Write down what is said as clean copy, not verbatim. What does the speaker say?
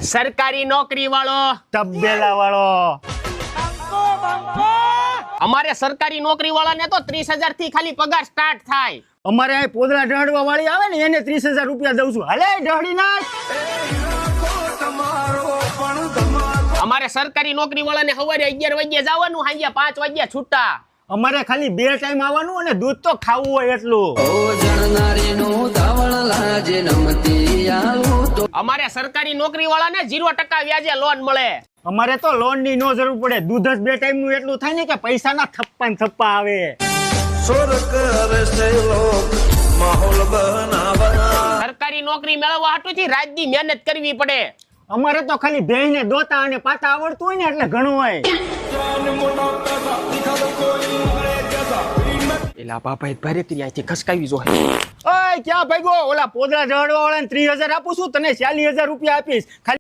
સરકારી નોકરી વાળો. તબેલા વાળો. અમારે સરકારી નોકરી વાળાને તો 30,000 થી ખાલી પગાર સ્ટાર્ટ થાય. અમારે અહીં પોદરા ઢળવા વાળી આવે ને એને 30,000 રૂપિયા દઉં છું. હાલે ઢળી નાખ. અમારે સરકારી નોકરી વાળાને સવારે 11 વાગ્યે જવાનું, સાંજે 5 વાગ્યે છૂટા. અમારે ખાલી 2 ટાઈમ આવવાનું અને દૂધ તો ખાવું હોય એટલું. અમારે સરકારી નોકરી વાળાને 0% વ્યાજે લોન મળે. અમારે તો લોન ની નો જરૂર પડે. દૂધ જ 2 ટાઈમ નું એટલું થાય ને કે પૈસાના થપ્પા ને થપ્પા આવે. સરકારી નોકરી મેળવવા હાટુથી રાતની મહેનત કરવી પડે. અમારે તો ખાલી ભેંસ ને દોતા અને પાતા આવડતું હોય ને એટલે ઘણું હોય. એલા બાપા ભારે કરી અહીંથી ખસકાવી જો. ઓય ક્યાં ભાગ્યો? ઓલા પોદરા ઢળવા વાળાને 30,000 આપું છું, તને 40,000 રૂપિયા આપીશ. ખાલી